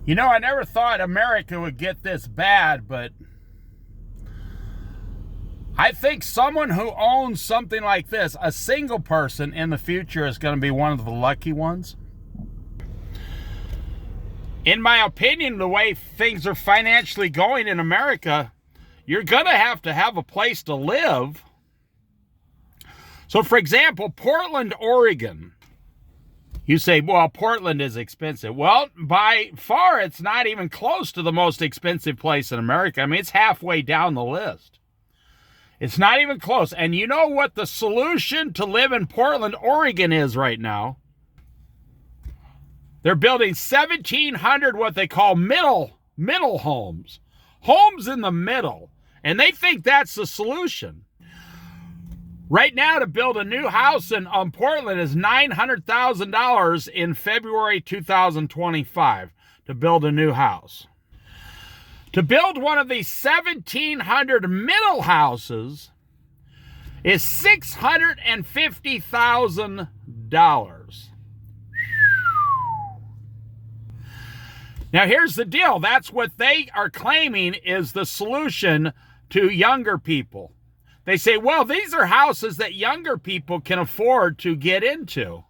You know, I never thought America would get this bad, but I think someone who owns something like this, a single person in the future, is going to be one of the lucky ones. In my opinion, the way things are financially going in America, you're going to have a place to live. So, for example, Portland, Oregon. You say, well, Portland is expensive. Well, by far, it's not even close to the most expensive place in America. I mean, it's halfway down the list. It's not even close. And you know what the solution to live in Portland, Oregon is right now? They're building 1,700 what they call middle homes. Homes in the middle. And they think that's the solution. Right now, to build a new house in Portland is $900,000 in February 2025 to build a new house. To build one of these 1,700 middle houses is $650,000. Now, here's the deal. That's what they are claiming is the solution to younger people. They say, well, these are houses that younger people can afford to get into.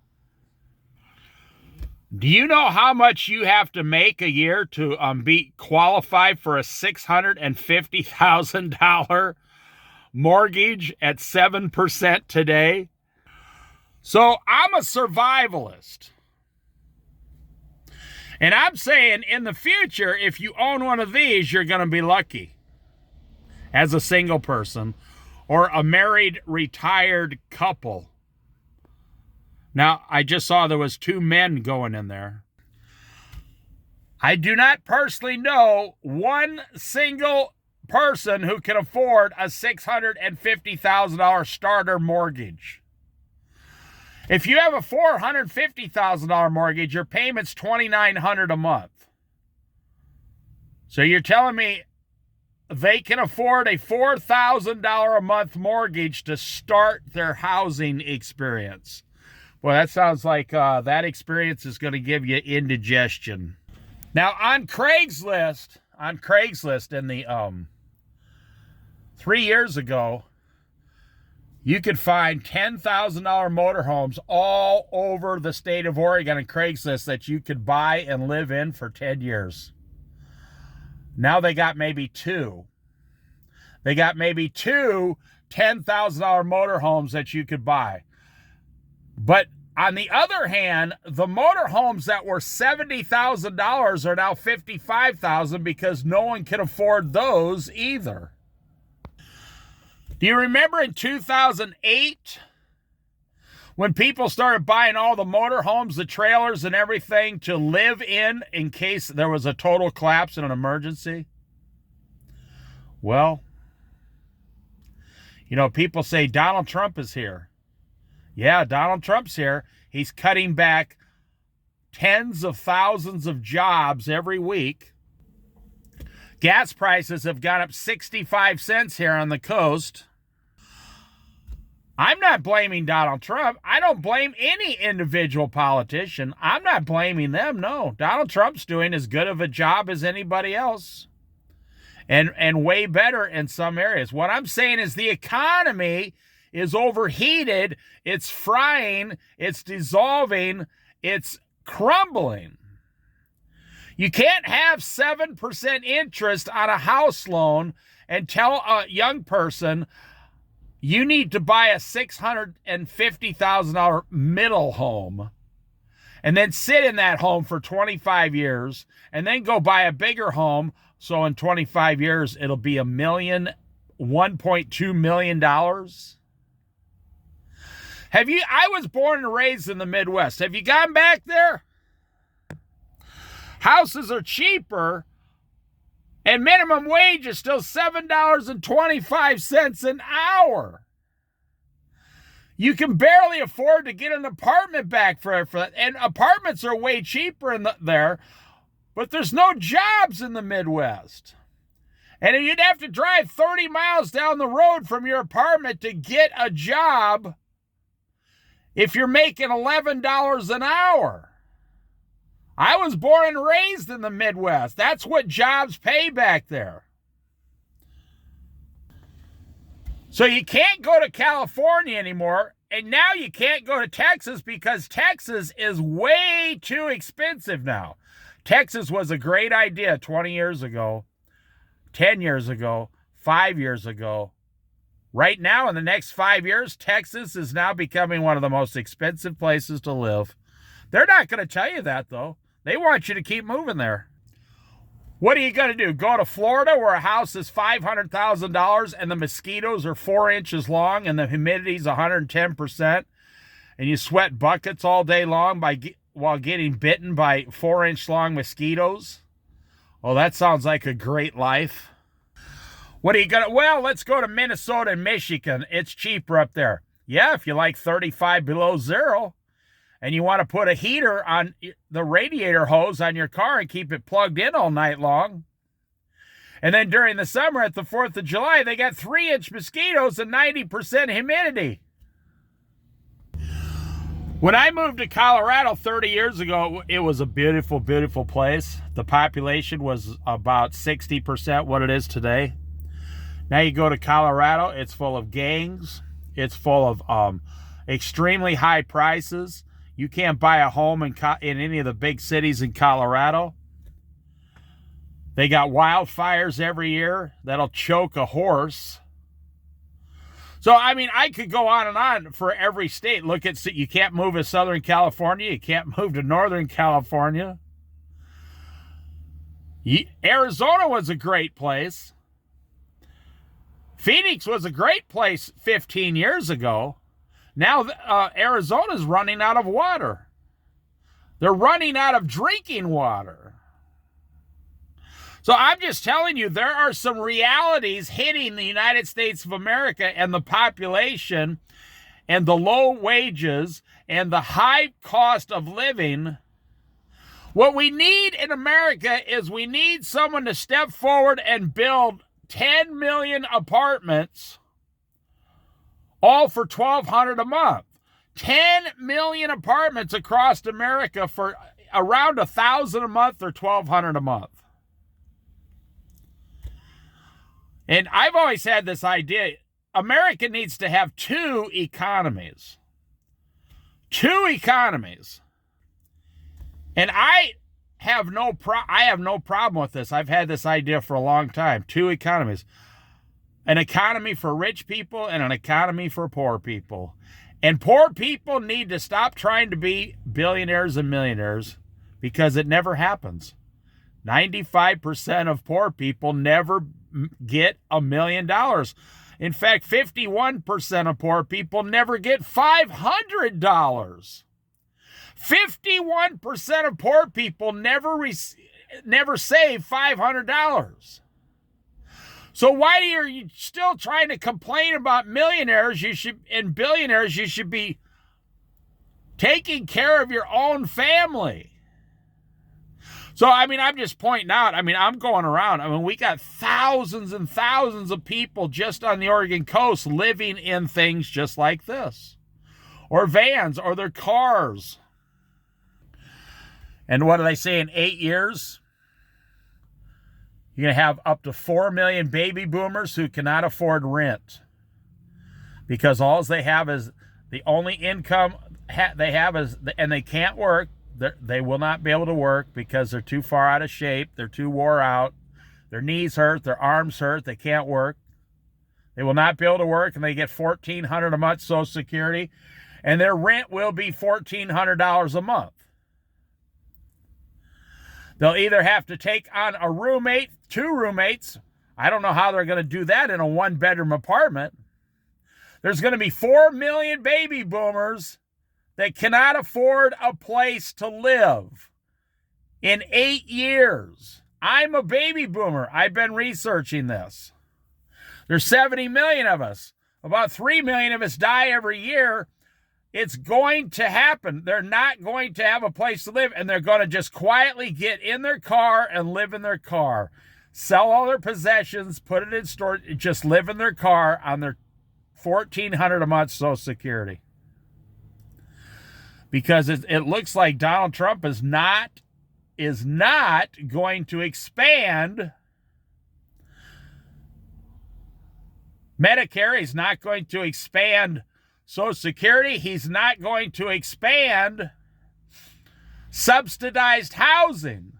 Do you know how much you have to make a year to be qualified for a $650,000 mortgage at 7% today? So I'm a survivalist. And I'm saying in the future, if you own one of these, you're going to be lucky as a single person or a married, retired couple. Now, I just saw there was 2 men going in there. I do not personally know one single person who can afford a $650,000 starter mortgage. If you have a $450,000 mortgage, your payment's $2,900 a month. So you're telling me they can afford a $4,000 a month mortgage to start their housing experience. Well, that sounds like that experience is going to give you indigestion. Now, on Craigslist in the 3 years ago, you could find $10,000 motorhomes all over the state of Oregon on Craigslist that you could buy and live in for 10 years. Now they got maybe 2. They got maybe 2 $10,000 motorhomes that you could buy. But on the other hand, the motorhomes that were $70,000 are now $55,000 because no one can afford those either. Do you remember in 2008 when people started buying all the motorhomes, the trailers and everything to live in case there was a total collapse in an emergency? Well, you know, people say Donald Trump is here. Yeah, Donald Trump's here. He's cutting back tens of thousands of jobs every week. Gas prices have gone up 65 cents here on the coast. I'm not blaming Donald Trump. I don't blame any individual politician. I'm not blaming them, no. Donald Trump's doing as good of a job as anybody else. And way better in some areas. What I'm saying is the economy is overheated. It's frying. It's dissolving. It's crumbling. You can't have 7% interest on a house loan and tell a young person you need to buy a $650,000 middle home and then sit in that home for 25 years and then go buy a bigger home. So in 25 years, it'll be $1.2 million. I was born and raised in the Midwest. Have you gone back there? Houses are cheaper, and minimum wage is still $7.25 an hour. You can barely afford to get an apartment back for that. And apartments are way cheaper there, but there's no jobs in the Midwest. And you'd have to drive 30 miles down the road from your apartment to get a job if you're making $11 an hour. I was born and raised in the Midwest. That's what jobs pay back there. So you can't go to California anymore, and now you can't go to Texas because Texas is way too expensive now. Texas was a great idea 20 years ago, 10 years ago, 5 years ago. Right now, in the next 5 years, Texas is now becoming one of the most expensive places to live. They're not going to tell you that, though. They want you to keep moving there. What are you going to do? Go to Florida where a house is $500,000 and the mosquitoes are 4 inches long and the humidity is 110%, and you sweat buckets all day long while getting bitten by 4-inch long mosquitoes? Well, that sounds like a great life. What are you going to... Well, let's go to Minnesota and Michigan. It's cheaper up there. Yeah, if you like 35 below zero and you want to put a heater on the radiator hose on your car and keep it plugged in all night long. And then during the summer at the 4th of July, they got 3-inch mosquitoes and 90% humidity. When I moved to Colorado 30 years ago, it was a beautiful, beautiful place. The population was about 60% what it is today. Now you go to Colorado, it's full of gangs. It's full of extremely high prices. You can't buy a home in any of the big cities in Colorado. They got wildfires every year that'll choke a horse. So, I mean, I could go on and on for every state. Look at, you can't move to Southern California. You can't move to Northern California. Arizona was a great place. Phoenix was a great place 15 years ago. Now Arizona's running out of water. They're running out of drinking water. So I'm just telling you, there are some realities hitting the United States of America and the population and the low wages and the high cost of living. What we need in America is we need someone to step forward and build 10 million apartments, all for $1,200 a month. 10 million apartments across America for around $1,000 a month or $1,200 a month. And I've always had this idea, America needs to have 2 economies. 2 economies. And I have no problem with this. I've had this idea for a long time. 2 economies. An economy for rich people and an economy for poor people. And poor people need to stop trying to be billionaires and millionaires because it never happens. 95% of poor people never get $1 million. In fact, 51% of poor people never get $500. 51% of poor people never save $500. So why are you still trying to complain about millionaires? And billionaires, you should be taking care of your own family. So, I mean, I'm just pointing out, I mean, I'm going around. I mean, we got thousands and thousands of people just on the Oregon coast living in things just like this. Or vans, or their cars. And what do they say in 8 years? You're going to have up to 4 million baby boomers who cannot afford rent. Because all they have is, the only income they have is, and they can't work. They will not be able to work because they're too far out of shape. They're too wore out. Their knees hurt. Their arms hurt. They can't work. They will not be able to work, and they get $1,400 a month Social Security, and their rent will be $1,400 a month. They'll either have to take on a roommate, 2 roommates. I don't know how they're going to do that in a 1-bedroom apartment. There's going to be 4 million baby boomers that cannot afford a place to live in 8 years. I'm a baby boomer. I've been researching this. There's 70 million of us. About 3 million of us die every year. It's going to happen. They're not going to have a place to live, and they're going to just quietly get in their car and live in their car. Sell all their possessions, put it in storage, just live in their car on their $1,400 a month Social Security. Because it looks like Donald Trump is not is not going to expand Medicare. He's not going to expand Social Security. He's not going to expand subsidized housing.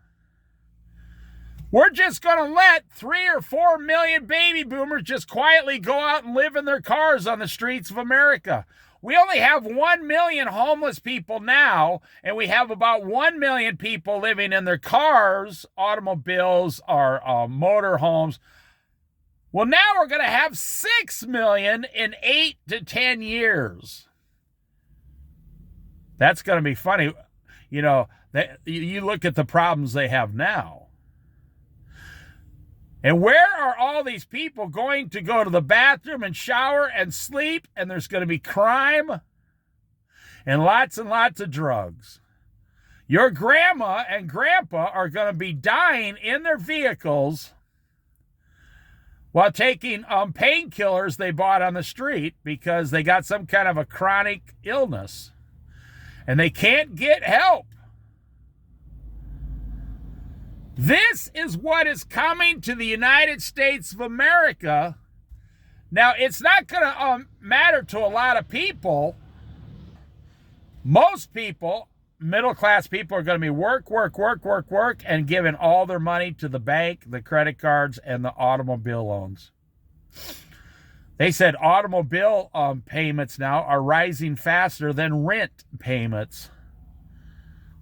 We're just going to let 3 or 4 million baby boomers just quietly go out and live in their cars on the streets of America. We only have 1 million homeless people now, and we have about 1 million people living in their cars, automobiles, or motor homes. Well, now we're going to have 6 million in 8 to 10 years. That's going to be funny. You know, you look at the problems they have now. And where are all these people going to go to the bathroom and shower and sleep? And there's going to be crime and lots of drugs. Your grandma and grandpa are going to be dying in their vehicles while taking painkillers they bought on the street because they got some kind of a chronic illness. And they can't get help. This is what is coming to the United States of America. Now, it's not going to matter to a lot of people. Most people, middle-class people, are going to be work, and giving all their money to the bank, the credit cards, and the automobile loans. They said automobile payments now are rising faster than rent payments.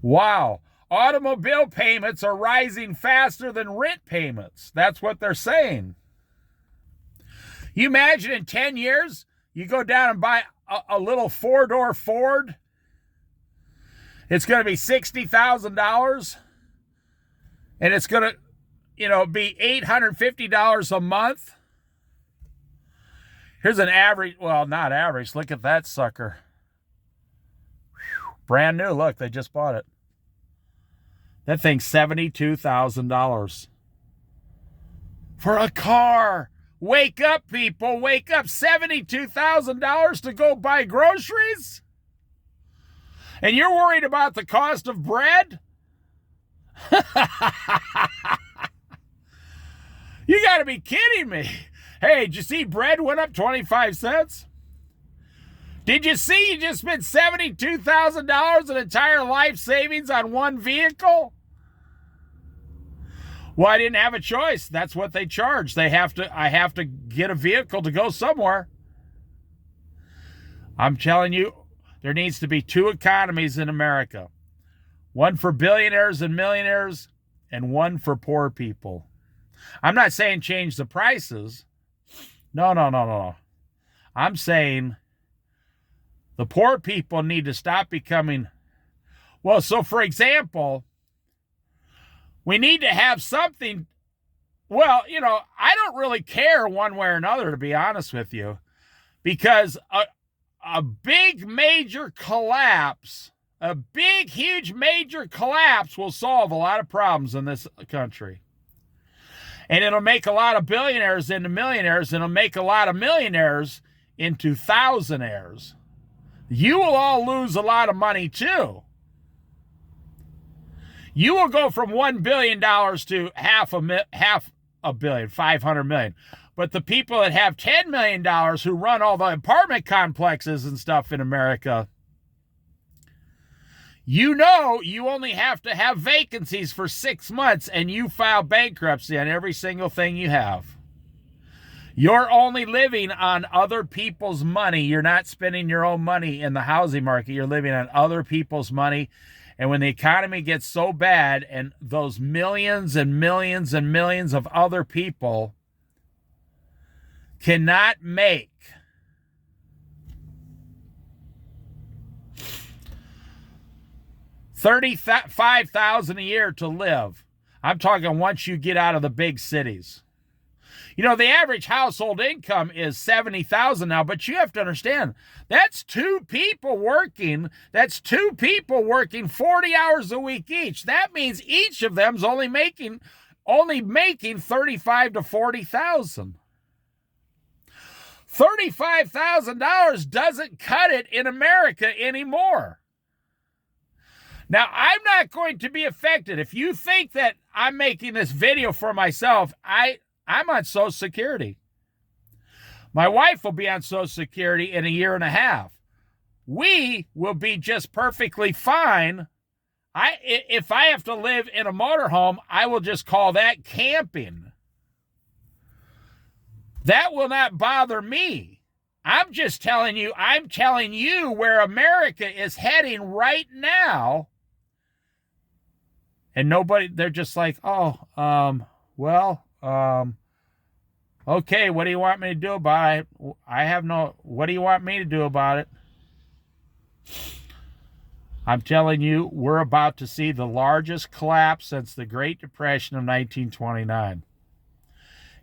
Wow. Automobile payments are rising faster than rent payments. That's what they're saying. You imagine in 10 years, you go down and buy a little 4-door Ford. It's going to be $60,000. And it's going to, be $850 a month. Here's an average, well, not average. Look at that sucker. Whew, brand new. Look, they just bought it. That thing's $72,000 for a car. Wake up, people. Wake up. $72,000 to go buy groceries? And you're worried about the cost of bread? You got to be kidding me. Hey, did you see bread went up 25 cents? Did you see you just spent $72,000 in entire life savings on one vehicle? Well, I didn't have a choice. That's what they charge. I have to get a vehicle to go somewhere. I'm telling you, there needs to be 2 economies in America. One for billionaires and millionaires, and one for poor people. I'm not saying change the prices. No. I'm saying the poor people need to stop becoming, well, so for example, we need to have something, well, I don't really care one way or another, to be honest with you, because a big, major collapse, a big, huge, major collapse will solve a lot of problems in this country. And it'll make a lot of billionaires into millionaires, and it'll make a lot of millionaires into thousandaires. You will all lose a lot of money too. You will go from $1 billion to half a billion, 500 million. But the people that have $10 million who run all the apartment complexes and stuff in America, you only have to have vacancies for 6 months and you file bankruptcy on every single thing you have. You're only living on other people's money. You're not spending your own money in the housing market. You're living on other people's money. And when the economy gets so bad and those millions and millions and millions of other people cannot make $35,000 a year to live. I'm talking once you get out of the big cities. The average household income is $70,000 now, but you have to understand, that's 2 people working. That's 2 people working 40 hours a week each. That means each of them's only making $35,000 to $40,000. $35,000 doesn't cut it in America anymore. Now, I'm not going to be affected. If you think that I'm making this video for myself, I'm on Social Security. My wife will be on Social Security in a year and a half. We will be just perfectly fine. If I have to live in a motorhome, I will just call that camping. That will not bother me. I'm telling you where America is heading right now. And they're just like, oh, okay, what do you want me to do about it? What do you want me to do about it? I'm telling you, we're about to see the largest collapse since the Great Depression of 1929.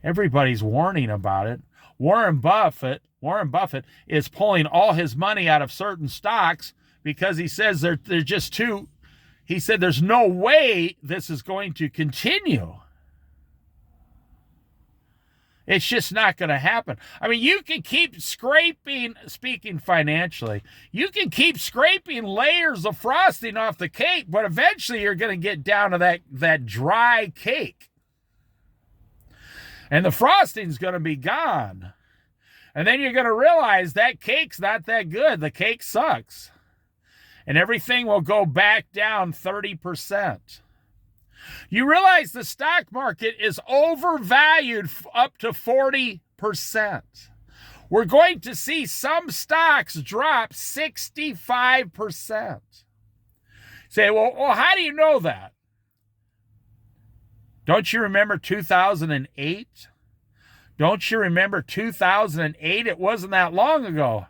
Everybody's warning about it. Warren Buffett is pulling all his money out of certain stocks because he says they're just too. He said there's no way this is going to continue. It's just not going to happen. I mean, you can keep scraping, speaking financially, you can keep scraping layers of frosting off the cake, but eventually you're going to get down to that dry cake. And the frosting's going to be gone. And then you're going to realize that cake's not that good. The cake sucks. And everything will go back down 30%. You realize the stock market is overvalued up to 40%. We're going to see some stocks drop 65%. Say, well, how do you know that? Don't you remember 2008? Don't you remember 2008? It wasn't that long ago.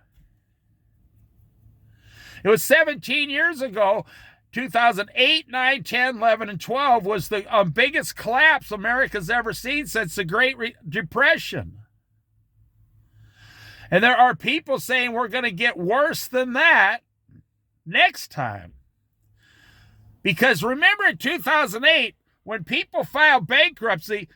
It was 17 years ago. 2008, 9, 10, 11, and 12 was the biggest collapse America's ever seen since the Great Depression. And there are people saying we're going to get worse than that next time. Because remember in 2008, when people filed bankruptcy,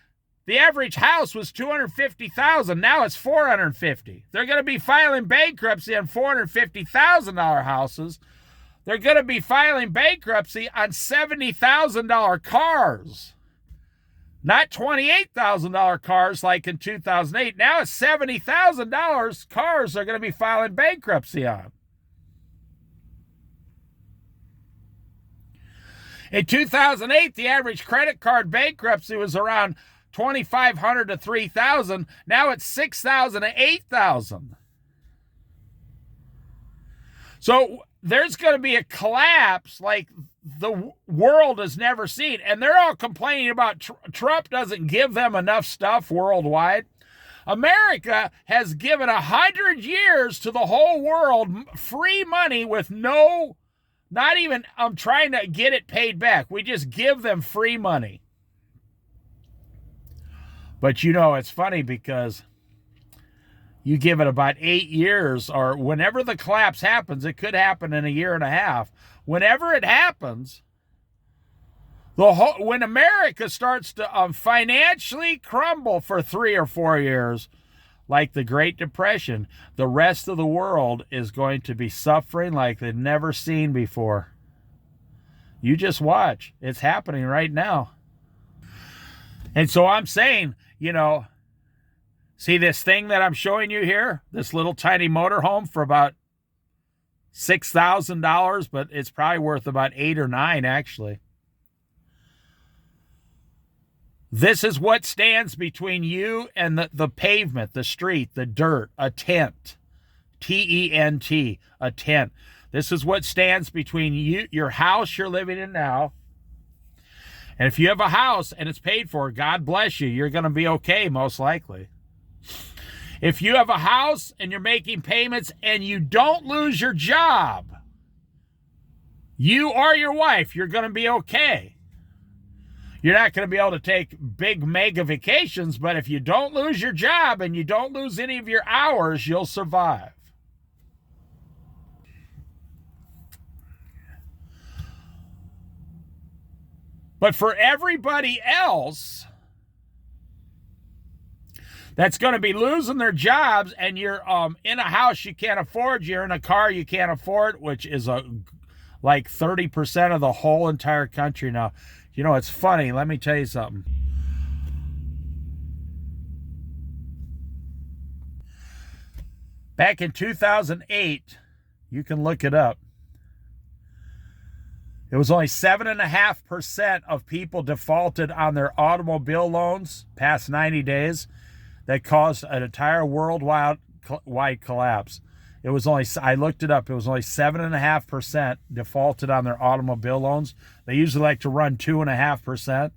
the average house was $250,000. Now it's $450,000. They're going to be filing bankruptcy on $450,000 houses. They're going to be filing bankruptcy on $70,000 cars. Not $28,000 cars like in 2008. Now it's $70,000 cars they're going to be filing bankruptcy on. In 2008, the average credit card bankruptcy was around $2,500 to $3,000. Now it's $6,000 to $8,000. So there's going to be a collapse like the world has never seen. And they're all complaining about Trump doesn't give them enough stuff worldwide. America has given 100 years to the whole world free money with not even trying to get it paid back. We just give them free money. But it's funny because you give it about 8 years, or whenever the collapse happens, it could happen in a year and a half. Whenever it happens, when America starts to financially crumble for 3 or 4 years, like the Great Depression, the rest of the world is going to be suffering like they've never seen before. You just watch. It's happening right now. And so I'm saying, see this thing that I'm showing you here? This little tiny motorhome for about $6,000, but it's probably worth about 8 or 9 actually. This is what stands between you and the pavement, the street, the dirt, a tent. T-E-N-T, a tent. This is what stands between you, your house you're living in now. And if you have a house and it's paid for, God bless you. You're going to be okay, most likely. If you have a house and you're making payments and you don't lose your job, you or your wife, you're going to be okay. You're not going to be able to take big mega vacations, but if you don't lose your job and you don't lose any of your hours, you'll survive. But for everybody else that's going to be losing their jobs, and you're in a house you can't afford, you're in a car you can't afford, which is a like 30% of the whole entire country now. You know, it's funny. Let me tell you something. Back in 2008, you can look it up. It was only 7.5% of people defaulted on their automobile loans past 90 days that caused an entire worldwide collapse. It was only, I looked it up, it was only 7.5% defaulted on their automobile loans. They usually like to run 2.5%.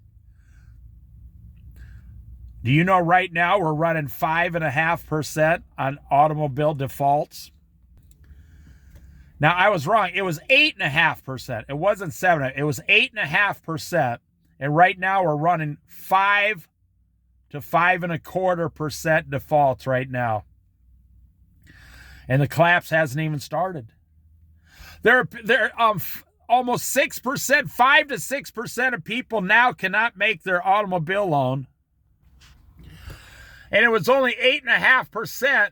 Do you know right now we're running 5.5% on automobile defaults? Now, I was wrong. It was 8.5%. It wasn't 7. It was 8.5%. And right now we're running 5 to 5.25% defaults right now. And the collapse hasn't even started. They're almost 6%, 5 to 6% of people now cannot make their automobile loan. And it was only 8.5%,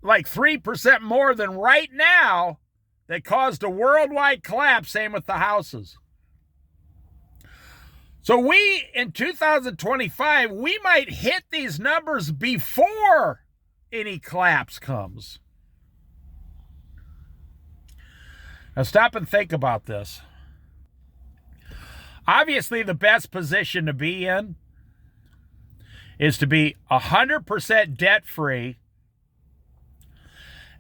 like 3% more than right now, that caused a worldwide collapse. Same with the houses. So we, in 2025, we might hit these numbers before any collapse comes. Now stop and think about this. Obviously, the best position to be in is to be 100% debt-free,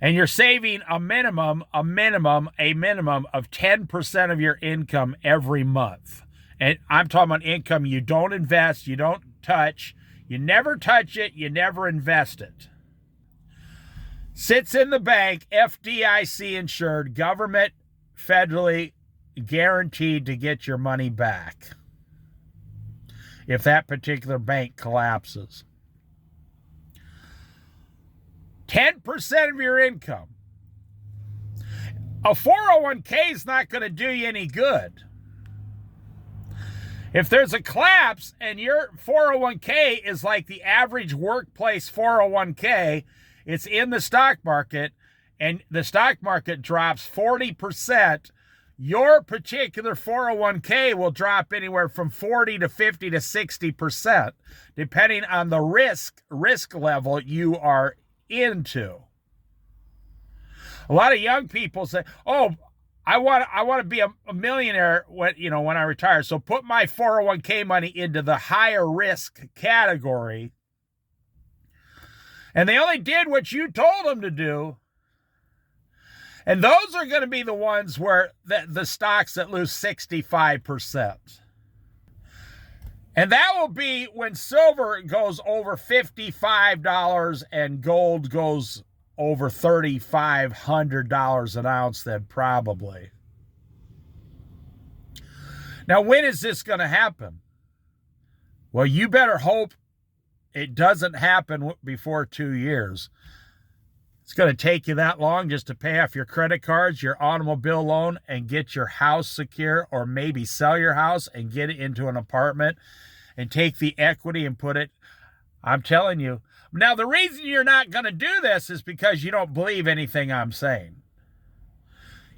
and you're saving a minimum of 10% of your income every month. And I'm talking about income you don't invest, you don't touch, you never touch it, you never invest it. Sits in the bank, FDIC insured, government federally guaranteed to get your money back if that particular bank collapses. 10% of your income. A 401k is not going to do you any good. If there's a collapse and your 401k is like the average workplace 401k, it's in the stock market, and the stock market drops 40%, your particular 401k will drop anywhere from 40 to 50 to 60%, depending on the risk level you are into. A lot of young people say, "Oh, I want to be a millionaire when I retire. So put my 401k money into the higher risk category." And they only did what you told them to do. And those are going to be the ones where the stocks that lose 65%. And that will be when silver goes over $55 and gold goes over $3,500 an ounce, then probably. Now, when is this going to happen? Well, you better hope it doesn't happen before 2 years. It's going to take you that long just to pay off your credit cards, your automobile loan, and get your house secure, or maybe sell your house and get it into an apartment and take the equity and put it. I'm telling you. Now, the reason you're not going to do this is because you don't believe anything I'm saying.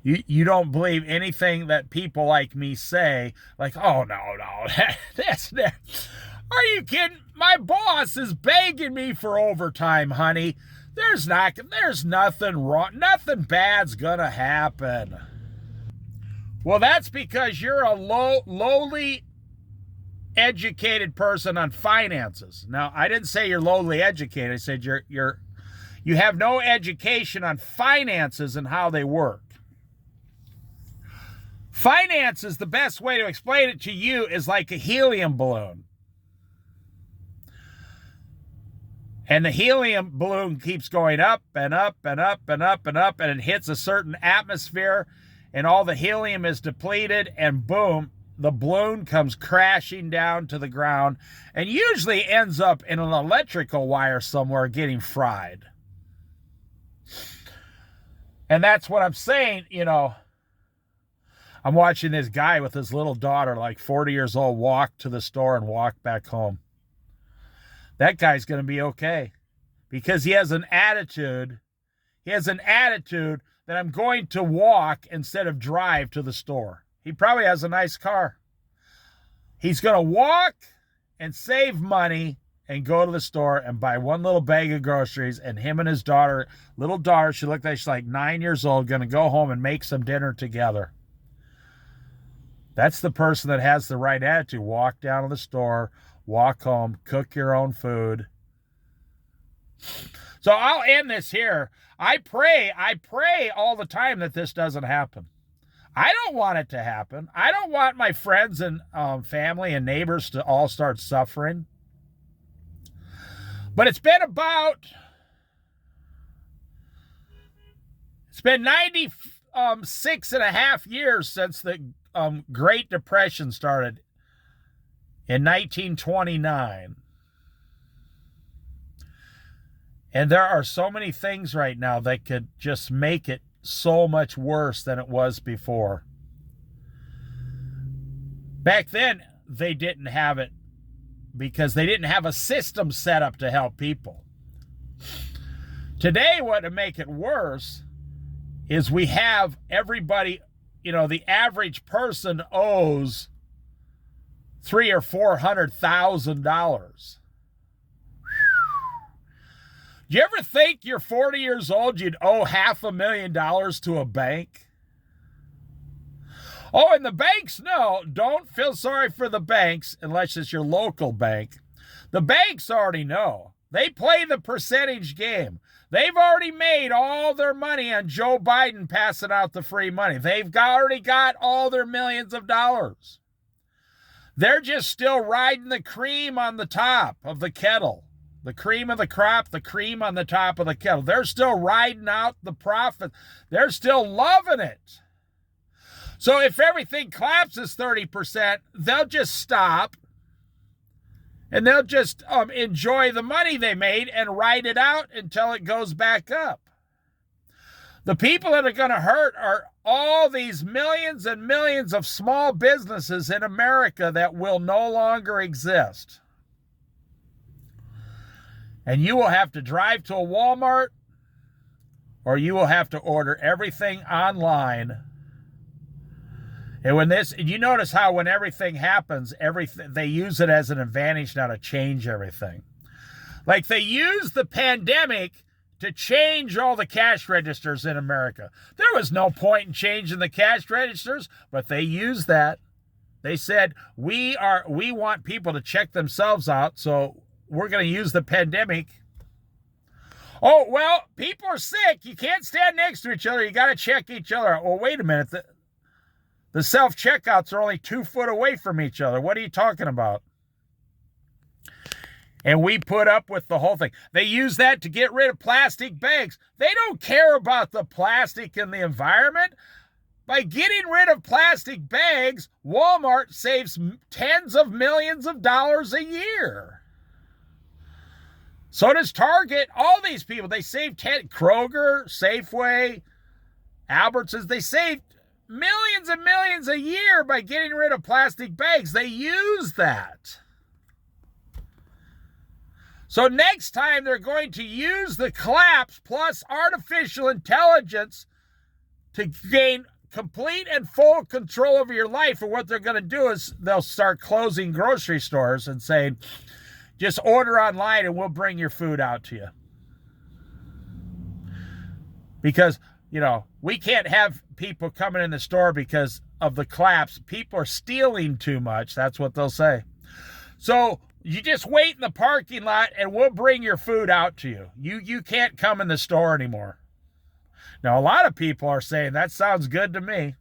You don't believe anything that people like me say, like, "Oh, no, that's not. Are you kidding? My boss is begging me for overtime, honey. There's nothing wrong. Nothing bad's gonna happen." Well, that's because you're a lowly educated person on finances. Now, I didn't say you're lowly educated. I said you have no education on finances and how they work. Finances, the best way to explain it to you is like a helium balloon. And the helium balloon keeps going up and up and up and up and up, and it hits a certain atmosphere, and all the helium is depleted, and boom, the balloon comes crashing down to the ground and usually ends up in an electrical wire somewhere getting fried. And that's what I'm saying, I'm watching this guy with his little daughter, like 40 years old, walk to the store and walk back home. That guy's going to be okay because he has an attitude. He has an attitude that I'm going to walk instead of drive to the store. He probably has a nice car. He's going to walk and save money and go to the store and buy one little bag of groceries, and him and his little daughter, she looked like she's like 9 years old, going to go home and make some dinner together. That's the person that has the right attitude. Walk down to the store, walk home, cook your own food. So I'll end this here. I pray all the time that this doesn't happen. I don't want it to happen. I don't want my friends and family and neighbors to all start suffering. But it's been 96 and a half years since the Great Depression started in 1929. And there are so many things right now that could just make it so much worse than it was before. Back then, they didn't have it because they didn't have a system set up to help people. Today, what would make it worse is we have everybody, the average person owes $300,000 or $400,000. Do you ever think you're 40 years old, you'd owe $500,000 to a bank? Oh, and the banks, no, don't feel sorry for the banks unless it's your local bank. The banks already know. They play the percentage game. They've already made all their money on Joe Biden passing out the free money. They've already got all their millions of dollars. They're just still riding the cream on the top of the kettle. The cream of the crop, the cream on the top of the kettle. They're still riding out the profit. They're still loving it. So if everything collapses 30%, they'll just stop and they'll just enjoy the money they made and ride it out until it goes back up. The people that are going to hurt are all these millions and millions of small businesses in America that will no longer exist. And you will have to drive to a Walmart, or you will have to order everything online. And you notice how when everything happens, they use it as an advantage now to change everything. Like they use the pandemic to change all the cash registers in America. There was no point in changing the cash registers, but they used that. They said, we want people to check themselves out, so we're going to use the pandemic. Oh, well, people are sick. You can't stand next to each other. You got to check each other out. Well, wait a minute. The self-checkouts are only 2 foot away from each other. What are you talking about? And we put up with the whole thing. They use that to get rid of plastic bags. They don't care about the plastic and the environment. By getting rid of plastic bags, Walmart saves tens of millions of dollars a year. So does Target. All these people, they save Kroger, Safeway, Albertsons. They save millions and millions a year by getting rid of plastic bags. They use that. So next time they're going to use the collapse plus artificial intelligence to gain complete and full control over your life. And what they're going to do is they'll start closing grocery stores and saying, just order online and we'll bring your food out to you. Because, we can't have people coming in the store because of the collapse. People are stealing too much. That's what they'll say. So you just wait in the parking lot and we'll bring your food out to you. You can't come in the store anymore. Now, a lot of people are saying that sounds good to me.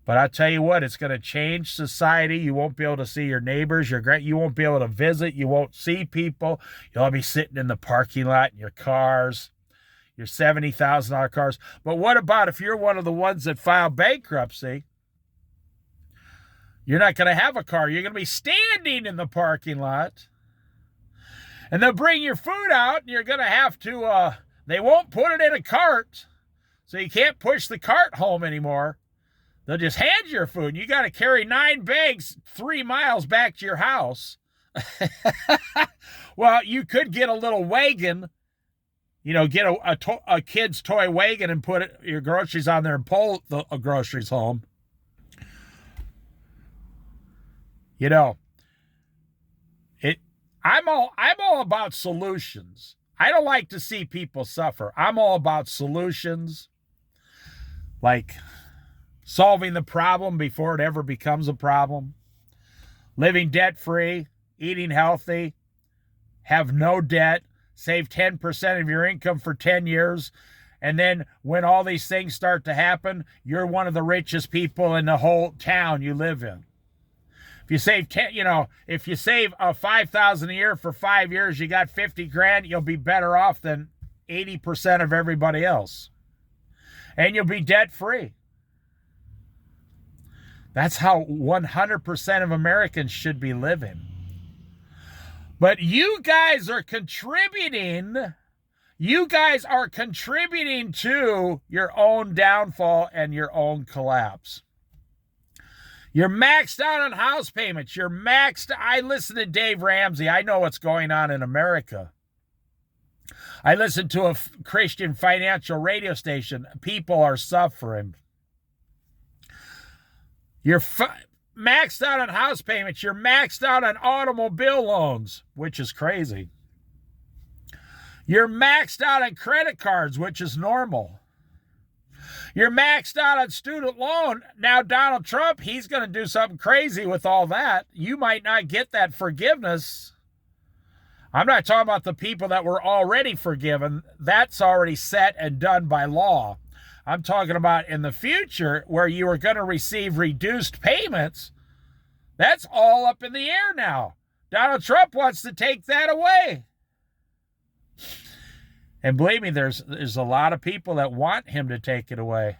But I tell you what, it's going to change society. You won't be able to see your neighbors. You won't be able to visit. You won't see people. You'll be sitting in the parking lot in your cars, your $70,000 cars. But what about if you're one of the ones that file bankruptcy? You're not going to have a car. You're going to be standing in the parking lot. And they'll bring your food out, and you're going to have to, they won't put it in a cart, so you can't push the cart home anymore. They'll just hand you your food. You got to carry 9 bags 3 miles back to your house. Well, you could get a little wagon get a kid's toy wagon and put your groceries on there and pull the groceries home. I'm all about solutions. I don't like to see people suffer. I'm all about solutions, like solving the problem before it ever becomes a problem, living debt-free, eating healthy, have no debt, save 10% of your income for 10 years, and then when all these things start to happen, you're one of the richest people in the whole town you live in. If you save if you save $5,000 a year for 5 years, you got 50 grand, you'll be better off than 80% of everybody else. And you'll be debt free. That's how 100% of Americans should be living. But you guys are contributing. You guys are contributing to your own downfall and your own collapse. You're maxed out on house payments. I listen to Dave Ramsey. I know what's going on in America. I listen to a Christian financial radio station. People are suffering. You're maxed out on house payments. You're maxed out on automobile loans, which is crazy. You're maxed out on credit cards, which is normal. You're maxed out on student loan. Now, Donald Trump, he's going to do something crazy with all that. You might not get that forgiveness. I'm not talking about the people that were already forgiven. That's already set and done by law. I'm talking about in the future where you are going to receive reduced payments. That's all up in the air now. Donald Trump wants to take that away. And believe me, there's a lot of people that want him to take it away.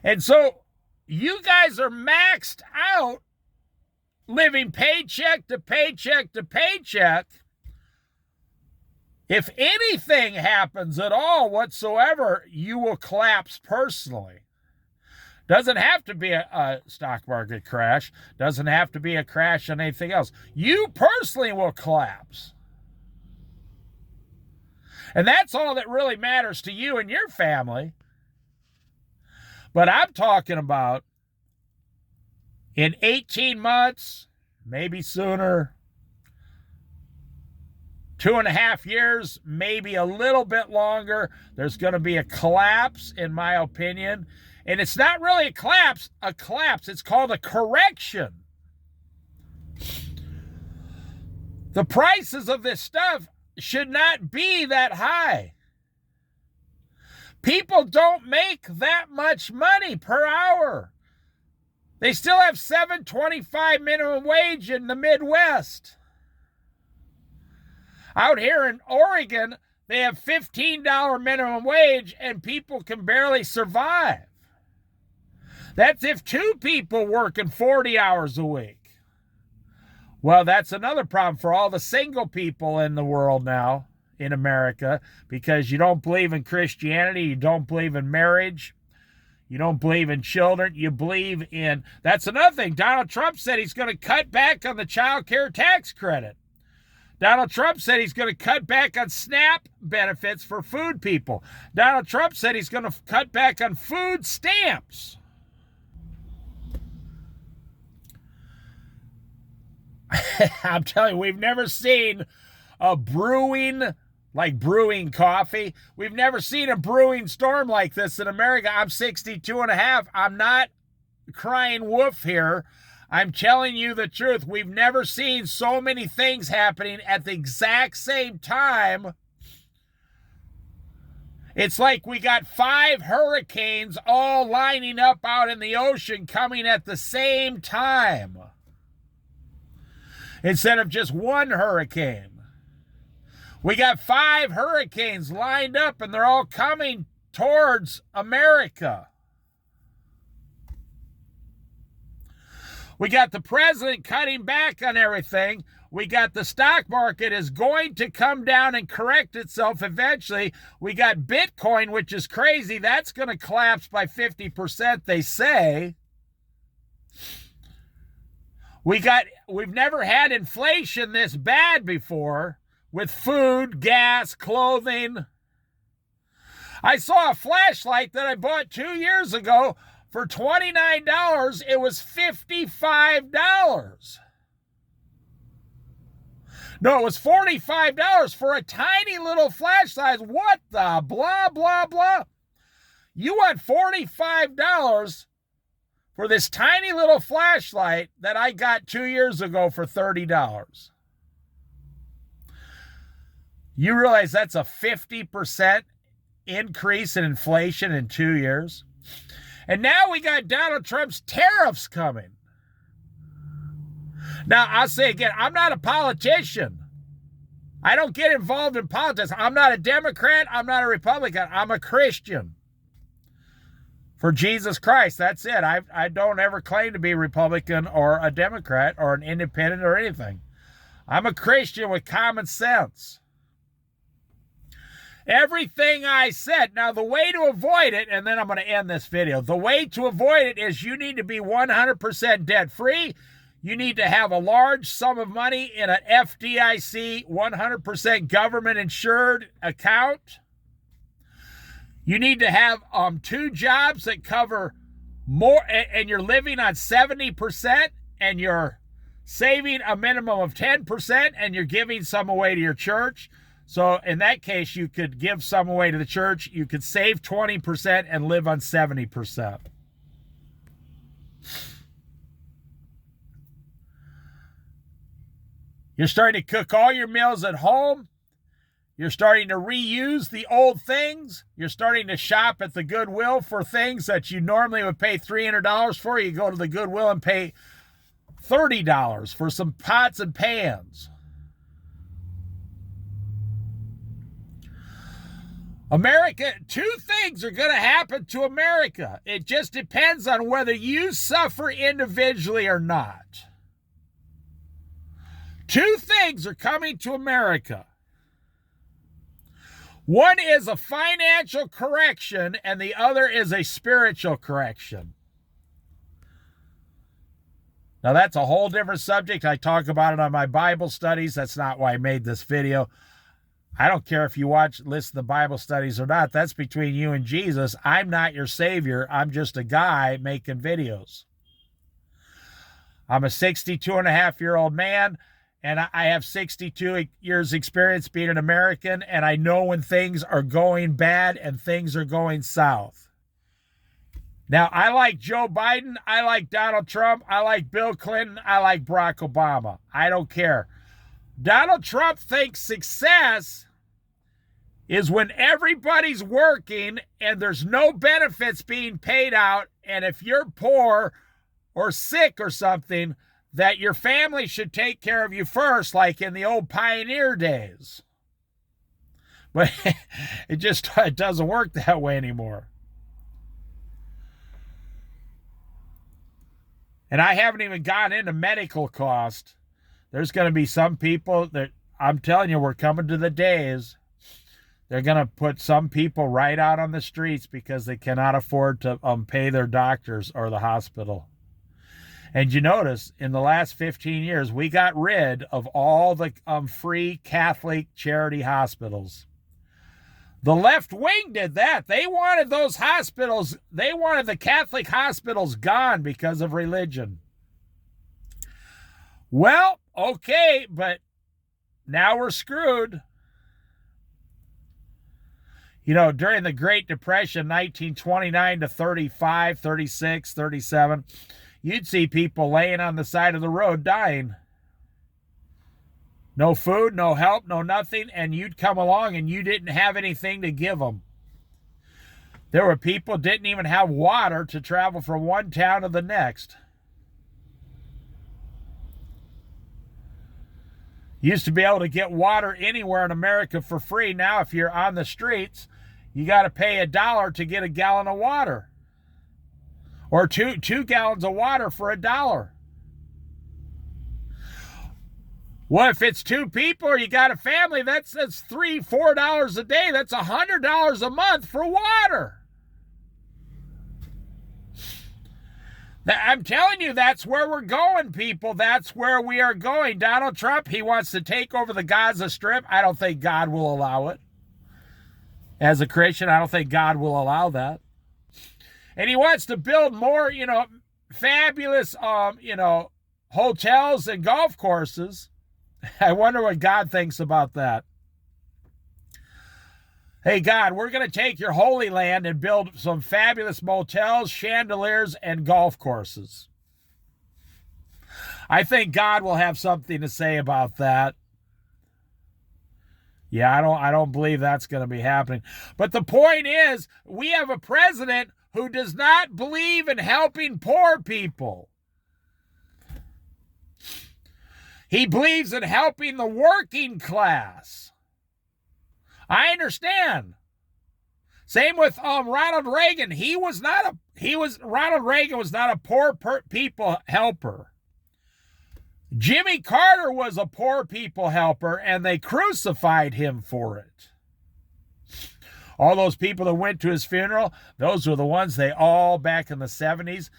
And so you guys are maxed out, living paycheck to paycheck to paycheck. If anything happens at all whatsoever, you will collapse personally. Doesn't have to be a stock market crash. Doesn't have to be a crash on anything else. You personally will collapse. And that's all that really matters to you and your family. But I'm talking about in 18 months, maybe sooner, 2.5 years, maybe a little bit longer, there's going to be a collapse, in my opinion. And it's not really a collapse. It's called a correction. The prices of this stuff should not be that high. People don't make that much money per hour. They still have $7.25 minimum wage in the Midwest. Out here in Oregon, they have $15 minimum wage and people can barely survive. That's if 2 people working 40 hours a week. Well, that's another problem for all the single people in the world now, in America, because you don't believe in Christianity, you don't believe in marriage, you don't believe in children, you believe in... That's another thing. Donald Trump said he's going to cut back on the child care tax credit. Donald Trump said he's going to cut back on SNAP benefits for food people. Donald Trump said he's going to cut back on food stamps. I'm telling you, we've never seen a brewing coffee. We've never seen a brewing storm like this in America. I'm 62 and a half. I'm not crying wolf here. I'm telling you the truth. We've never seen so many things happening at the exact same time. It's like we got 5 hurricanes all lining up out in the ocean coming at the same time, instead of just one hurricane. We got 5 hurricanes lined up and they're all coming towards America. We got the president cutting back on everything. We got the stock market is going to come down and correct itself eventually. We got Bitcoin, which is crazy. That's going to collapse by 50%, they say. We've never had inflation this bad before. with food, gas, clothing. I saw a flashlight that I bought 2 years ago for $29. It was $55. No, it was $45 for a tiny little flashlight. What the blah, blah, blah? You want $45 for this tiny little flashlight that I got 2 years ago for $30. You realize that's a 50% increase in inflation in 2 years? And now we got Donald Trump's tariffs coming. Now, I'll say again, I'm not a politician. I don't get involved in politics. I'm not a Democrat. I'm not a Republican. I'm a Christian for Jesus Christ. That's it. I don't ever claim to be Republican or a Democrat or an independent or anything. I'm a Christian with common sense. Everything I said. Now, the way to avoid it, and then I'm going to end this video. The way to avoid it is you need to be 100% debt-free. You need to have a large sum of money in an FDIC 100% government-insured account. You need to have 2 jobs that cover more, and you're living on 70%, and you're saving a minimum of 10%, and you're giving some away to your church. So in that case, you could give some away to the church. You could save 20% and live on 70%. You're starting to cook all your meals at home. You're starting to reuse the old things. You're starting to shop at the Goodwill for things that you normally would pay $300 for. You go to the Goodwill and pay $30 for some pots and pans. America, 2 things are going to happen to America. It just depends on whether you suffer individually or not. 2 things are coming to America. One is a financial correction, and the other is a spiritual correction. Now, that's a whole different subject. I talk about it on my Bible studies. That's not why I made this video. I don't care if you listen to Bible studies or not. That's between you and Jesus. I'm not your Savior. I'm just a guy making videos. I'm a 62-and-a-half-year-old man, and I have 62 years experience being an American, and I know when things are going bad and things are going south. Now, I like Joe Biden. I like Donald Trump. I like Bill Clinton. I like Barack Obama. I don't care. Donald Trump thinks success is when everybody's working and there's no benefits being paid out, and if you're poor or sick or something, that your family should take care of you first, like in the old pioneer days. But it doesn't work that way anymore. And I haven't even gone into medical cost. There's going to be some people that, I'm telling you, we're coming to the days. They're going to put some people right out on the streets because they cannot afford to pay their doctors or the hospital. And you notice, in the last 15 years, we got rid of all the free Catholic charity hospitals. The left wing did that. They wanted those hospitals, they wanted the Catholic hospitals gone because of religion. Well, okay, but now we're screwed. You know, during the Great Depression, 1929 to 35, 36, 37, you'd see people laying on the side of the road dying. No food, no help, no nothing, and you'd come along and you didn't have anything to give them. There were people who didn't even have water to travel from one town to the next. You used to be able to get water anywhere in America for free. Now, if you're on the streets, you got to pay $1 to get a gallon of water. Or two gallons of water for $1. Well, if it's 2 people or you got a family, that's $3, $4 a day. That's $100 a month for water. I'm telling you, that's where we're going, people. That's where we are going. Donald Trump, he wants to take over the Gaza Strip. I don't think God will allow it. As a Christian, I don't think God will allow that. And he wants to build more, fabulous, hotels and golf courses. I wonder what God thinks about that. Hey, God, we're going to take your holy land and build some fabulous motels, chandeliers, and golf courses. I think God will have something to say about that. Yeah, I don't believe that's going to be happening. But the point is, we have a president who does not believe in helping poor people. He believes in helping the working class. I understand. Same with Ronald Reagan. Ronald Reagan was not a poor people helper. Jimmy Carter was a poor people helper, and they crucified him for it. All those people that went to his funeral, those were the ones they all back in the 70s.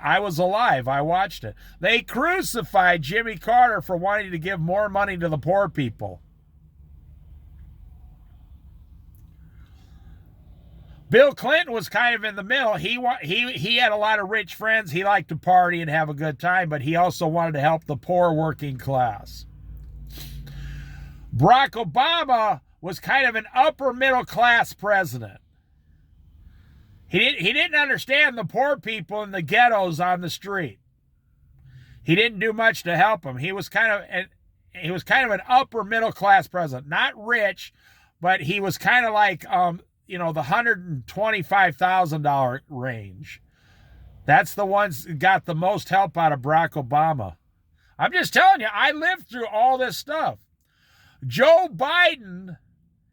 I was alive. I watched it. They crucified Jimmy Carter for wanting to give more money to the poor people. Bill Clinton was kind of in the middle. He had a lot of rich friends. He liked to party and have a good time, but he also wanted to help the poor working class. Barack Obama was kind of an upper middle class president. He didn't understand the poor people in the ghettos on the street. He didn't do much to help them. He was kind of an upper middle class president, not rich, but he was kind of like the $125,000 range. That's the ones that got the most help out of Barack Obama. I'm just telling you, I lived through all this stuff. Joe Biden,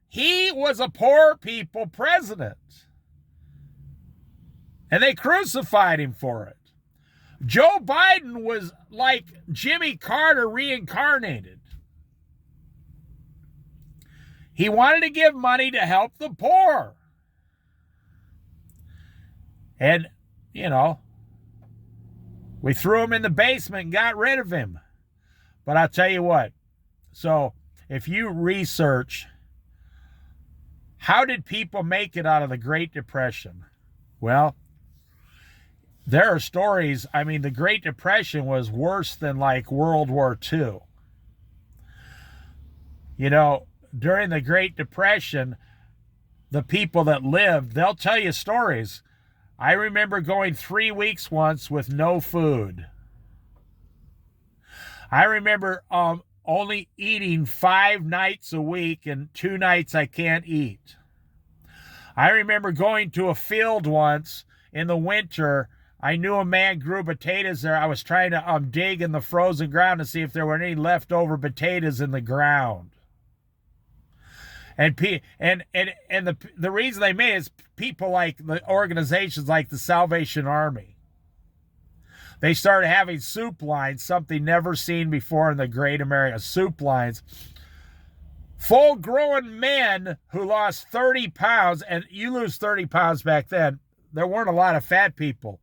he was a poor people president. And they crucified him for it. Joe Biden was like Jimmy Carter reincarnated. He wanted to give money to help the poor. And, we threw him in the basement and got rid of him. But I'll tell you what. So, if you research, how did people make it out of the Great Depression? Well, there are stories. I mean, the Great Depression was worse than like World War II. During the Great Depression, the people that lived, they'll tell you stories. I remember going 3 weeks once with no food. I remember only eating 5 nights a week, and 2 nights I can't eat. I remember going to a field once in the winter. I knew a man grew potatoes there. I was trying to dig in the frozen ground to see if there were any leftover potatoes in the ground. And the reason they made it is people like the organizations like the Salvation Army. They started having soup lines, something never seen before in the Great America. Soup lines. Full-grown men who lost 30 pounds, and you lose 30 pounds back then. There weren't a lot of fat people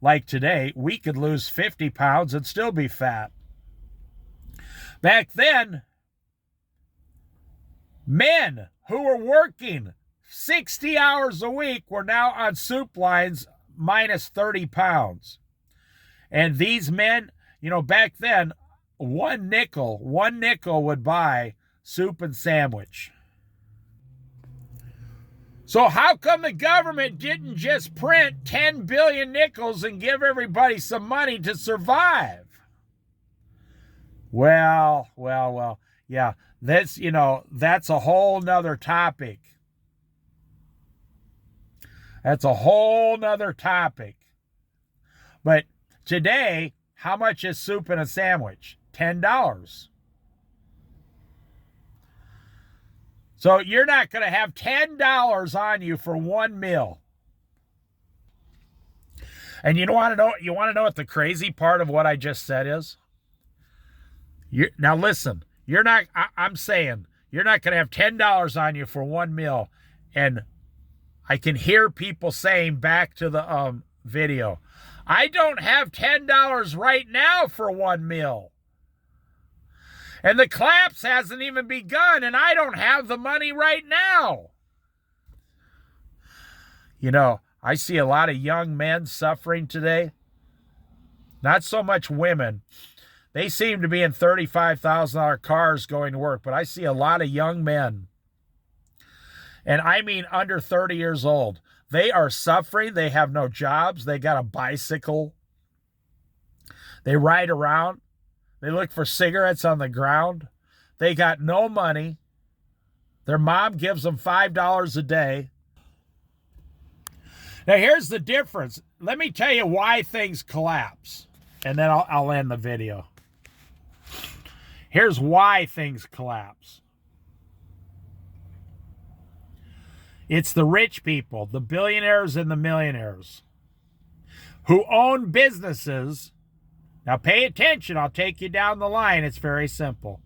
like today. We could lose 50 pounds and still be fat. Back then, men who were working 60 hours a week were now on soup lines minus 30 pounds. And these men, back then, one nickel would buy soup and sandwich. So how come the government didn't just print 10 billion nickels and give everybody some money to survive? Well, yeah, that's a whole nother topic. That's a whole nother topic. But today, how much is soup and a sandwich? $10. So you're not going to have $10 on you for one meal. And you want to know what the crazy part of what I just said is? Now listen, I'm saying you're not going to have $10 on you for one meal. And I can hear people saying back to the video, I don't have $10 right now for one meal. And the collapse hasn't even begun, and I don't have the money right now. You know, I see a lot of young men suffering today. Not so much women. They seem to be in $35,000 cars going to work, but I see a lot of young men. And I mean under 30 years old. They are suffering. They have no jobs. They got a bicycle. They ride around. They look for cigarettes on the ground. They got no money. Their mom gives them $5 a day. Now, here's the difference. Let me tell you why things collapse, and then I'll end the video. Here's why things collapse. It's the rich people, the billionaires and the millionaires, who own businesses. Now, pay attention. I'll take you down the line. It's very simple.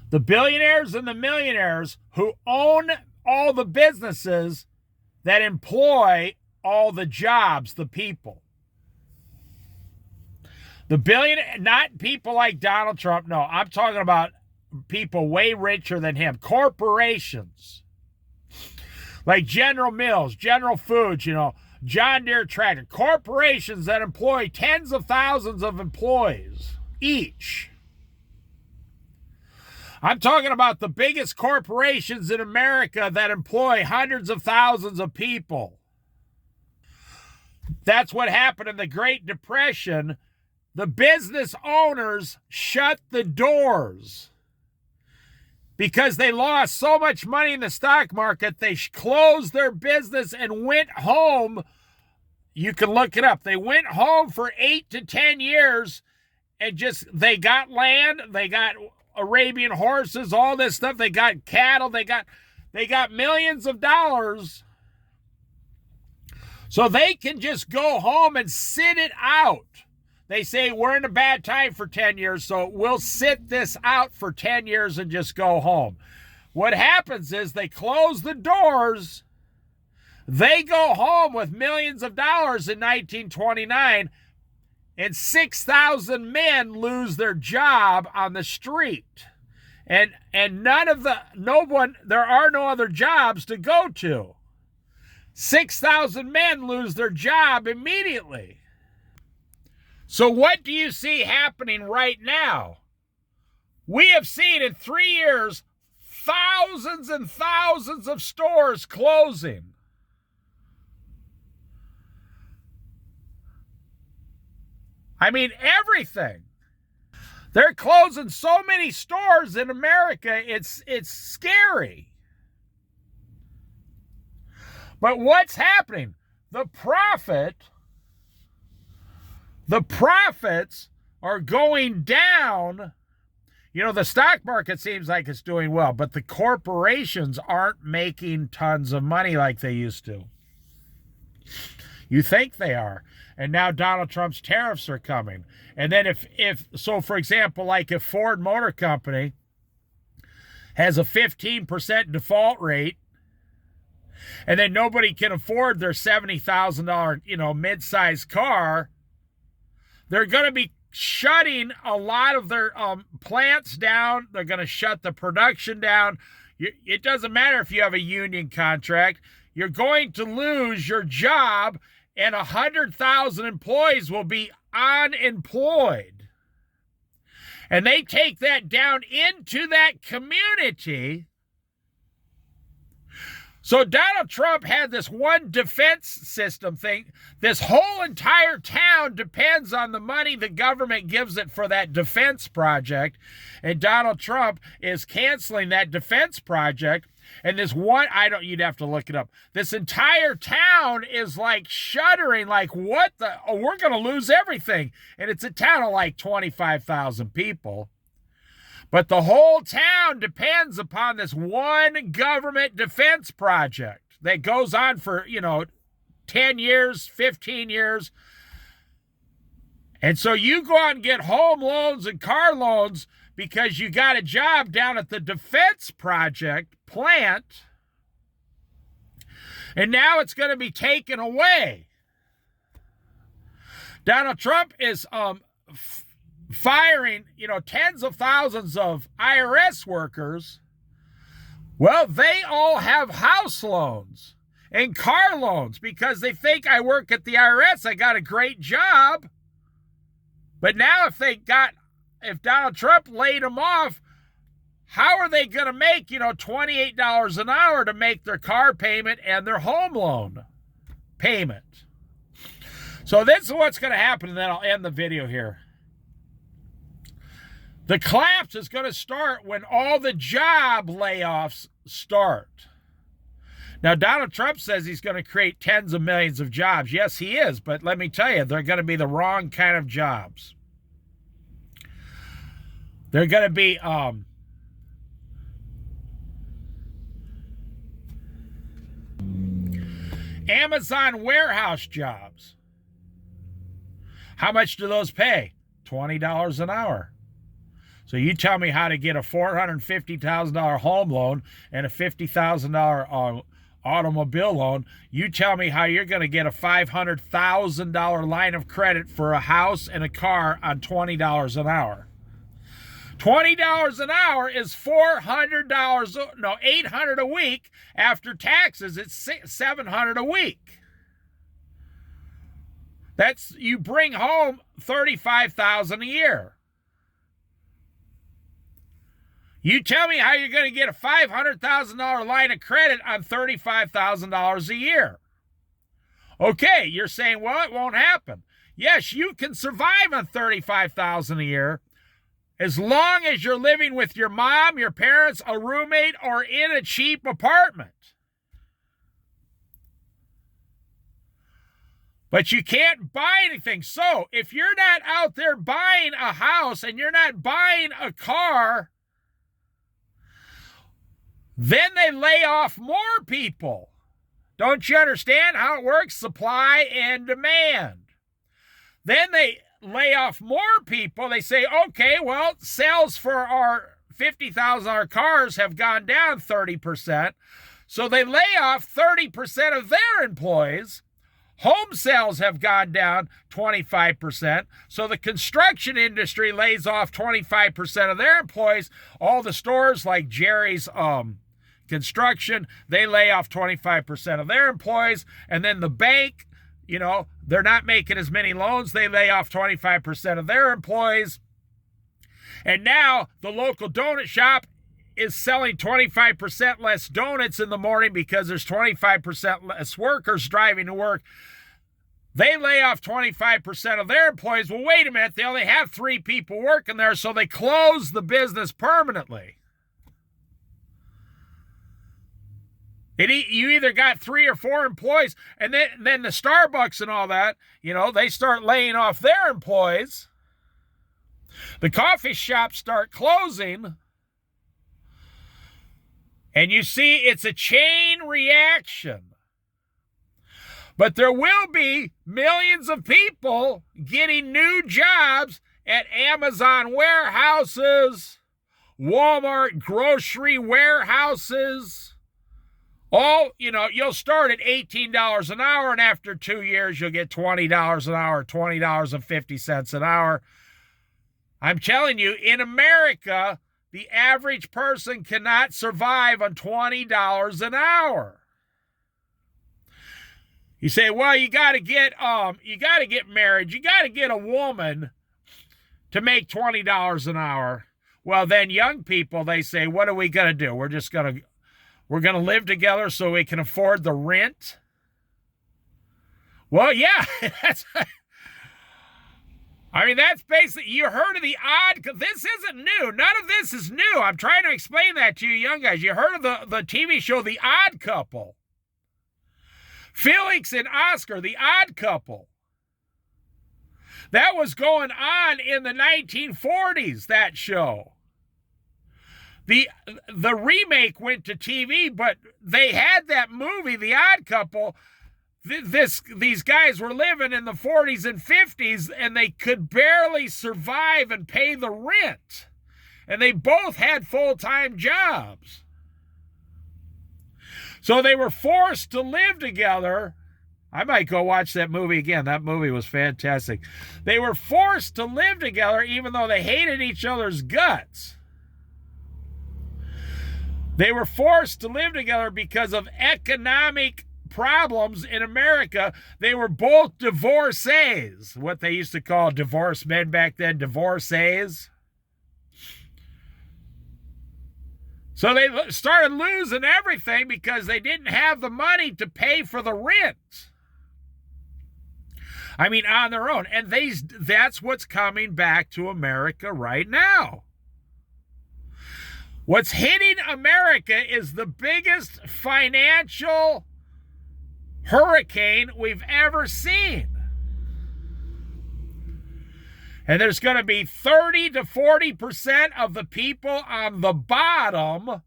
The billionaires and the millionaires who own all the businesses that employ all the jobs, the people. The billionaire, not people like Donald Trump. No, I'm talking about people way richer than him. Corporations. Like General Mills, General Foods, you know, John Deere Tractor. Corporations that employ tens of thousands of employees each. I'm talking about the biggest corporations in America that employ hundreds of thousands of people. That's what happened in the Great Depression. The business owners shut the doors because they lost so much money in the stock market. They closed their business and went home. You can look it up. They went home for 8 to 10 years and they got land, they got Arabian horses, all this stuff. They got cattle. They got millions of dollars. So they can just go home and sit it out. They say, we're in a bad time for 10 years, so we'll sit this out for 10 years and just go home. What happens is they close the doors. They go home with millions of dollars in 1929, and 6,000 men lose their job on the street. And there are no other jobs to go to. 6,000 men lose their job immediately. So what do you see happening right now? We have seen in 3 years thousands and thousands of stores closing. I mean, everything. They're closing so many stores in America, it's scary. But what's happening? The profits are going down. You know, the stock market seems like it's doing well, but the corporations aren't making tons of money like they used to. You think they are. And now Donald Trump's tariffs are coming. And then so for example, like if Ford Motor Company has a 15% default rate, and then nobody can afford their $70,000, mid-sized car, they're going to be shutting a lot of their plants down. They're going to shut the production down. It doesn't matter if you have a union contract. You're going to lose your job, and 100,000 employees will be unemployed. And they take that down into that community. So Donald Trump had this one defense system thing. This whole entire town depends on the money the government gives it for that defense project. And Donald Trump is canceling that defense project. And you'd have to look it up. This entire town is like shuddering, like, we're going to lose everything. And it's a town of like 25,000 people. But the whole town depends upon this one government defense project that goes on for, 10 years, 15 years. And so you go out and get home loans and car loans because you got a job down at the defense project plant. And now it's going to be taken away. Donald Trump is firing, tens of thousands of IRS workers. Well, they all have house loans and car loans because they think I work at the IRS. I got a great job. But now if Donald Trump laid them off, how are they going to make, $28 an hour to make their car payment and their home loan payment? So this is what's going to happen, and then I'll end the video here. The collapse is going to start when all the job layoffs start. Now, Donald Trump says he's going to create tens of millions of jobs. Yes, he is, but let me tell you, they're going to be the wrong kind of jobs. They're going to be Amazon warehouse jobs. How much do those pay? $20 an hour. So you tell me how to get a $450,000 home loan and a $50,000 automobile loan. You tell me how you're going to get a $500,000 line of credit for a house and a car on $20 an hour. $20 an hour is $800 a week. After taxes, it's $700 a week. You bring home $35,000 a year. You tell me how you're going to get a $500,000 line of credit on $35,000 a year. Okay, you're saying, well, it won't happen. Yes, you can survive on $35,000 a year as long as you're living with your mom, your parents, a roommate, or in a cheap apartment. But you can't buy anything. So if you're not out there buying a house and you're not buying a car, then they lay off more people. Don't you understand how it works? Supply and demand. Then they lay off more people. They say, okay, well, sales for our $50,000 cars have gone down 30%. So they lay off 30% of their employees. Home sales have gone down 25%. So the construction industry lays off 25% of their employees. All the stores like Jerry's Construction, they lay off 25% of their employees. And then the bank, they're not making as many loans. They lay off 25% of their employees. And now the local donut shop is selling 25% less donuts in the morning because there's 25% less workers driving to work. They lay off 25% of their employees. Well, wait a minute. They only have 3 people working there, so they close the business permanently. You either got 3 or 4 employees, and then the Starbucks and all that, they start laying off their employees. The coffee shops start closing. And you see, it's a chain reaction. But there will be millions of people getting new jobs at Amazon warehouses, Walmart grocery warehouses. You'll start at $18 an hour, and after 2 years, you'll get $20 an hour, $20.50 an hour. I'm telling you, in America, the average person cannot survive on $20 an hour. You say, well, you got to get married. You got to get a woman to make $20 an hour. Well, then young people, they say, what are we going to do? We're going to live together so we can afford the rent? Well, yeah, that's basically, you heard of the odd, this isn't new. None of this is new. I'm trying to explain that to you young guys. You heard of the TV show The Odd Couple. Felix and Oscar, The Odd Couple. That was going on in the 1940s, that show. The remake went to TV, but they had that movie, The Odd Couple. These guys were living in the 40s and 50s, and they could barely survive and pay the rent. And they both had full-time jobs. So they were forced to live together I might go watch that movie again. That movie was fantastic. They were forced to live together even though they hated each other's guts. They were forced to live together because of economic problems in America. They were both divorcees, what they used to call divorced men back then, divorcees. So they started losing everything because they didn't have the money to pay for the rent. I mean, on their own. And that's what's coming back to America right now. What's hitting America is the biggest financial hurricane we've ever seen. And there's going to be 30 to 40% of the people on the bottom.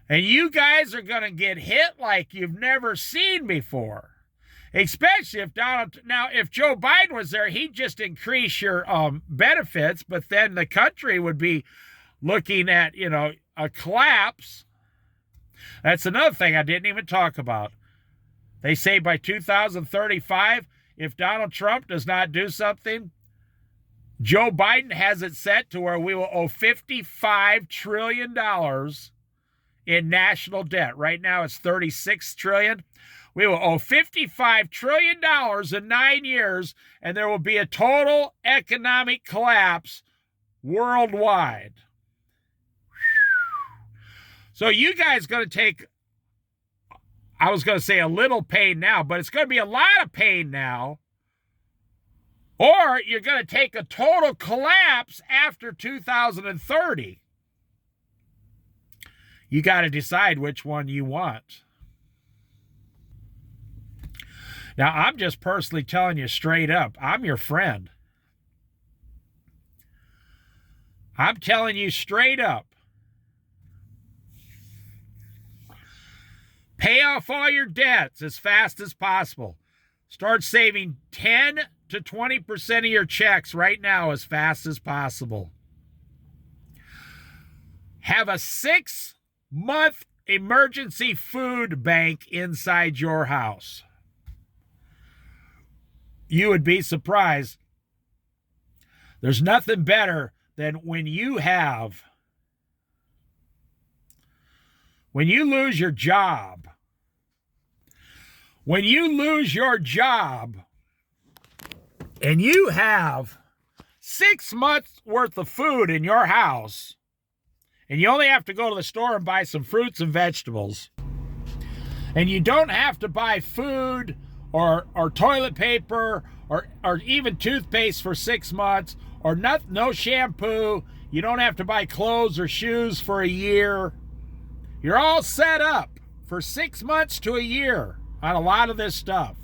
And you guys are going to get hit like you've never seen before. Especially if if Joe Biden was there, he'd just increase your benefits, but then the country would be looking at, a collapse. That's another thing I didn't even talk about. They say by 2035, if Donald Trump does not do something, Joe Biden has it set to where we will owe $55 trillion in national debt. Right now it's $36 trillion. We will owe $55 trillion in 9 years, and there will be a total economic collapse worldwide. So you guys going to take, I was going to say a little pain now, but it's going to be a lot of pain now. Or you're going to take a total collapse after 2030. You got to decide which one you want. Now, I'm just personally telling you straight up, I'm your friend. I'm telling you straight up. Pay off all your debts as fast as possible. Start saving 10 to 20% of your checks right now as fast as possible. Have a 6-month emergency food bank inside your house. You would be surprised. There's nothing better than when you lose your job. When you lose your job and you have 6 months worth of food in your house, and you only have to go to the store and buy some fruits and vegetables, and you don't have to buy food or toilet paper or even toothpaste for 6 months, or no shampoo, you don't have to buy clothes or shoes for a year. You're all set up for 6 months to a year on a lot of this stuff.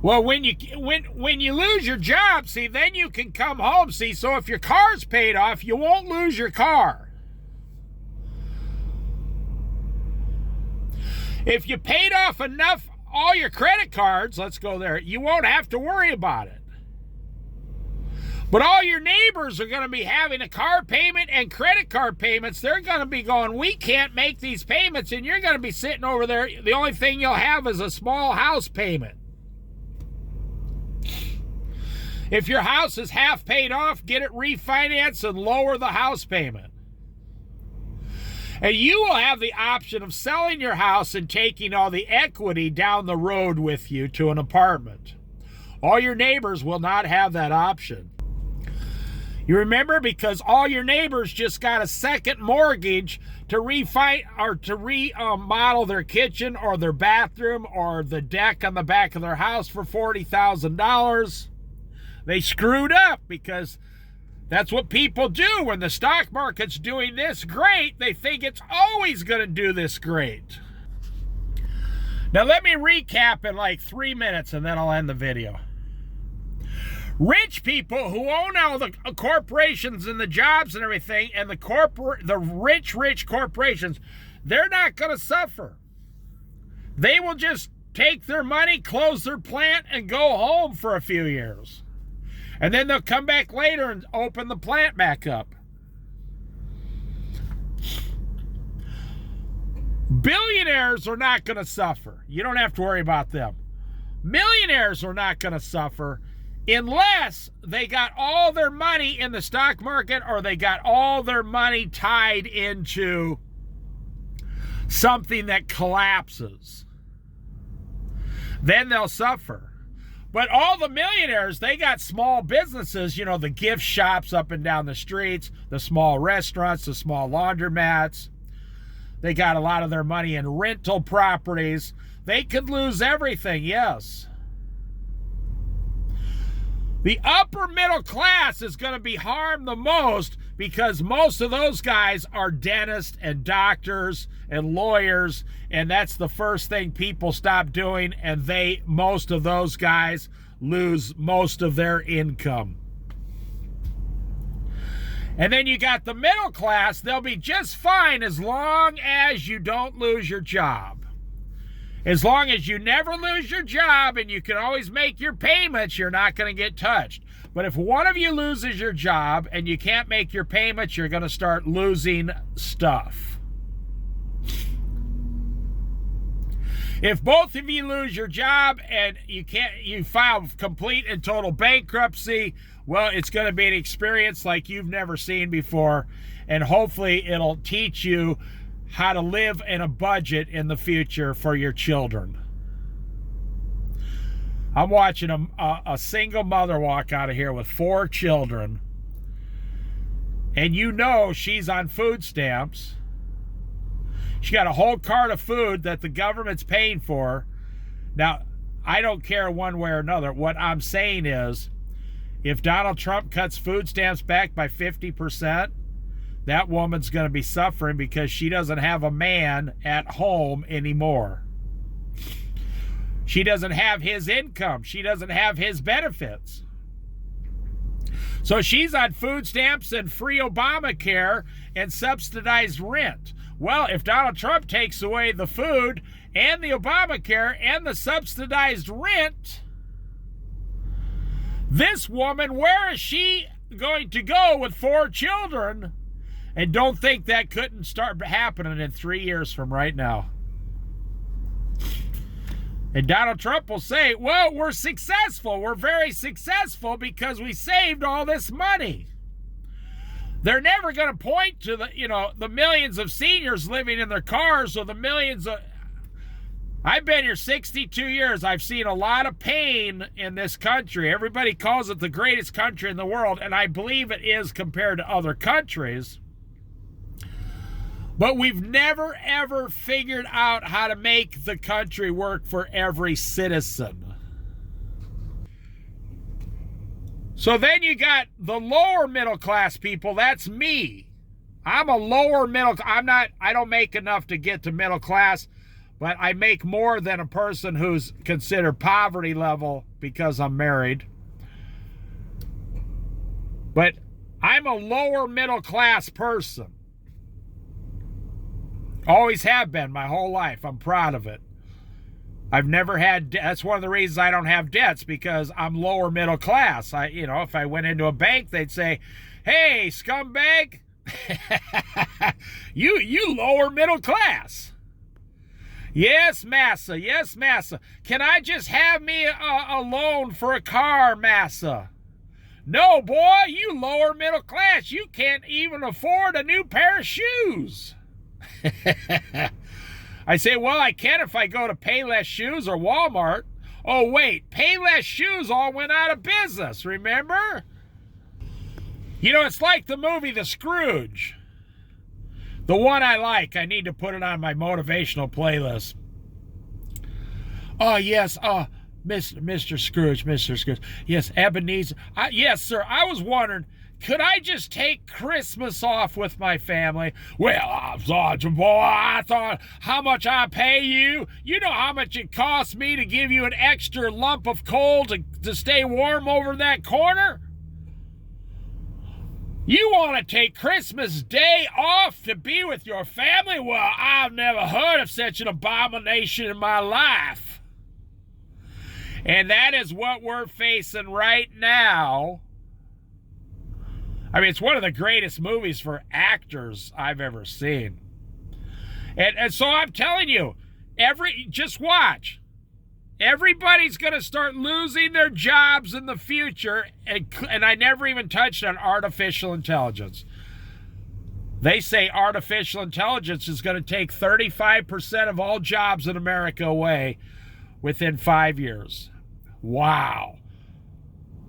Well, when you lose your job, see, then you can come home, see, so if your car's paid off, you won't lose your car. If you paid off enough, all your credit cards, let's go there, you won't have to worry about it. But all your neighbors are going to be having a car payment and credit card payments. They're going to be going, we can't make these payments, and you're going to be sitting over there. The only thing you'll have is a small house payment. If your house is half paid off, get it refinanced and lower the house payment. And you will have the option of selling your house and taking all the equity down the road with you to an apartment. All your neighbors will not have that option. You remember, because all your neighbors just got a second mortgage to remodel their kitchen or their bathroom or the deck on the back of their house for $40,000. They screwed up, because that's what people do when the stock market's doing this great. They think it's always going to do this great. Now let me recap in like 3 minutes and then I'll end the video. Rich people who own all the corporations and the jobs and everything, and the rich corporations, they're not going to suffer. They will just take their money, close their plant, and go home for a few years. And then they'll come back later and open the plant back up. Billionaires are not going to suffer. You don't have to worry about them. Millionaires are not going to suffer unless they got all their money in the stock market or they got all their money tied into something that collapses. Then they'll suffer. But all the millionaires, they got small businesses, you know, the gift shops up and down the streets, the small restaurants, the small laundromats. They got a lot of their money in rental properties. They could lose everything, yes. The upper middle class is going to be harmed the most because most of those guys are dentists and doctors and lawyers, and that's the first thing people stop doing, and most of those guys lose most of their income. And then you got the middle class. They'll be just fine as long as you don't lose your job. As long as you never lose your job and you can always make your payments, you're not going to get touched. But if one of you loses your job and you can't make your payments, you're going to start losing stuff. If both of you lose your job and you file complete and total bankruptcy, well, it's going to be an experience like you've never seen before, and hopefully it'll teach you how to live in a budget in the future for your children. I'm watching a single mother walk out of here with 4 children, and you know she's on food stamps. She got a whole cart of food that the government's paying for. Now, I don't care one way or another. What I'm saying is, if Donald Trump cuts food stamps back by 50%, that woman's going to be suffering because she doesn't have a man at home anymore. She doesn't have his income. She doesn't have his benefits. So she's on food stamps and free Obamacare and subsidized rent. Well, if Donald Trump takes away the food and the Obamacare and the subsidized rent, this woman, where is she going to go with 4 children? And don't think that couldn't start happening in 3 years from right now. And Donald Trump will say, well, we're successful. We're very successful because we saved all this money. They're never going to point to the millions of seniors living in their cars or the millions of... I've been here 62 years. I've seen a lot of pain in this country. Everybody calls it the greatest country in the world, and I believe it is compared to other countries. But we've never, ever figured out how to make the country work for every citizen. So then you got the lower middle class people. That's me. I'm a lower middle. I don't make enough to get to middle class, but I make more than a person who's considered poverty level because I'm married. But I'm a lower middle class person. Always have been my whole life. I'm proud of it. I've never had, that's one of the reasons I don't have debts, because I'm lower middle class. If I went into a bank, they'd say, hey, scumbag, you lower middle class. Yes, massa. Yes, massa. Can I just have me a loan for a car, massa? No, boy, you lower middle class. You can't even afford a new pair of shoes. I say, well, I can if I go to Payless Shoes or Walmart. Oh, wait, Payless Shoes all went out of business, remember? It's like the movie The Scrooge. The one I like. I need to put it on my motivational playlist. Oh, yes. Mr. Scrooge. Yes, Ebenezer. Yes, sir. I was wondering, could I just take Christmas off with my family? Well, Sergeant Boy, I thought, how much I pay you? You know how much it costs me to give you an extra lump of coal to stay warm over that corner? You want to take Christmas Day off to be with your family? Well, I've never heard of such an abomination in my life. And that is what we're facing right now. I mean, it's one of the greatest movies for actors I've ever seen. And so I'm telling you, just watch. Everybody's going to start losing their jobs in the future, and I never even touched on artificial intelligence. They say artificial intelligence is going to take 35% of all jobs in America away within 5 years. Wow.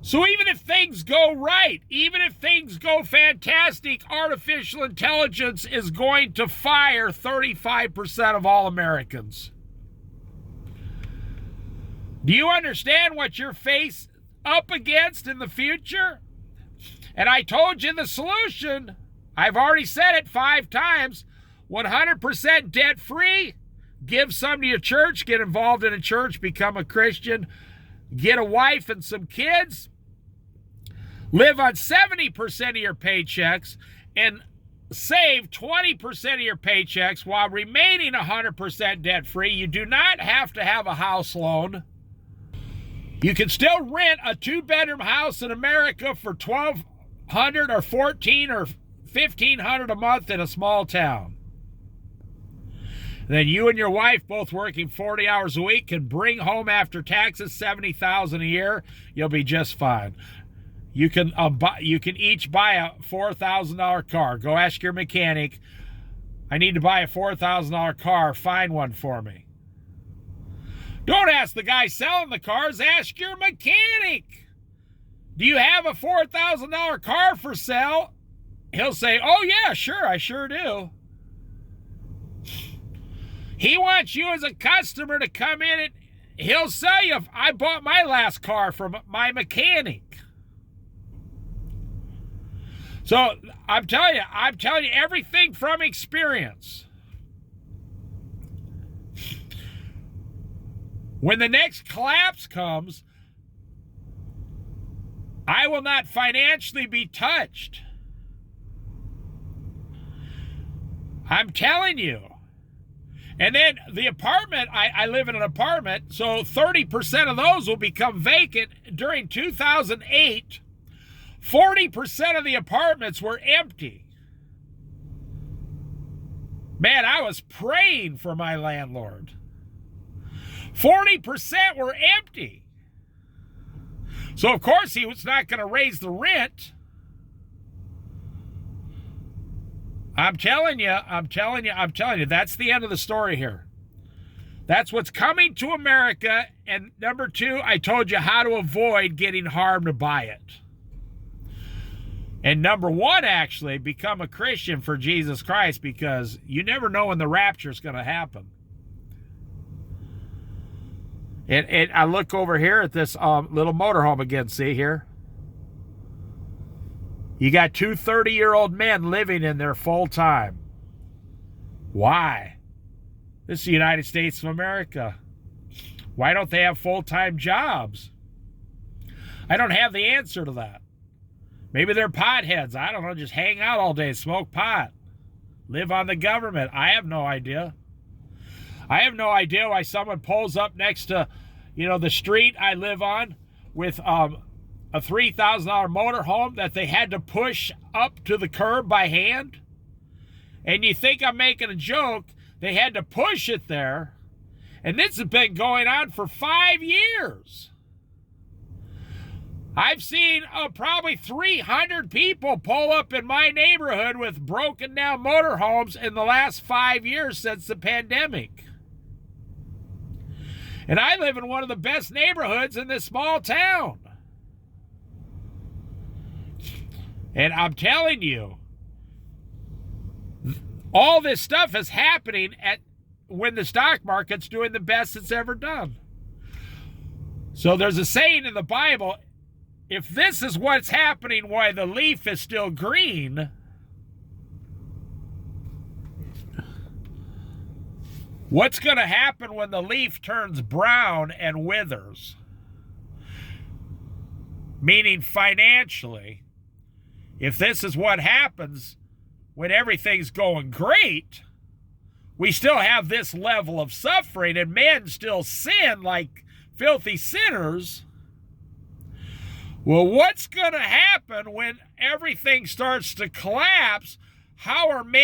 So even if things go right, even if things go fantastic, artificial intelligence is going to fire 35% of all Americans. Do you understand what you're faced up against in the future? And I told you the solution. I've already said it 5 times. 100% debt-free. Give some to your church. Get involved in a church. Become a Christian. Get a wife and some kids. Live on 70% of your paychecks and save 20% of your paychecks while remaining 100% debt-free. You do not have to have a house loan. You can still rent a 2-bedroom house in America for $1,200 or $1,400 or $1,500 a month in a small town. Then you and your wife, both working 40 hours a week, can bring home after taxes $70,000 a year. You'll be just fine. You can each buy a $4,000 car. Go ask your mechanic, I need to buy a $4,000 car. Find one for me. Don't ask the guy selling the cars. Ask your mechanic. Do you have a $4,000 car for sale? He'll say, oh, yeah, sure, I sure do. He wants you as a customer to come in and he'll sell you, I bought my last car from my mechanic. So I'm telling you everything from experience. When the next collapse comes, I will not financially be touched. I'm telling you. And then the apartment, I live in an apartment, so 30% of those will become vacant. During 2008, 40% of the apartments were empty. Man, I was praying for my landlord. 40% were empty. So, of course, he was not going to raise the rent. I'm telling you, that's the end of the story here. That's what's coming to America. And number 2, I told you how to avoid getting harmed by it. And number 1, actually, become a Christian for Jesus Christ, because you never know when the rapture is going to happen. And I look over here at this little motorhome again, see here? You got 2 30-year-old men living in there full time. Why? This is the United States of America. Why don't they have full-time jobs? I don't have the answer to that. Maybe they're potheads. I don't know, just hang out all day, smoke pot, live on the government. I have no idea. I have no idea why someone pulls up next to, the street I live on with a $3,000 motorhome that they had to push up to the curb by hand. And you think I'm making a joke. They had to push it there. And this has been going on for 5 years. I've seen probably 300 people pull up in my neighborhood with broken down motorhomes in the last 5 years since the pandemic. And I live in one of the best neighborhoods in this small town. And I'm telling you, all this stuff is happening when the stock market's doing the best it's ever done. So there's a saying in the Bible, if this is what's happening while the leaf is still green, what's going to happen when the leaf turns brown and withers? Meaning financially, if this is what happens when everything's going great, we still have this level of suffering and men still sin like filthy sinners. Well, what's going to happen when everything starts to collapse? How are men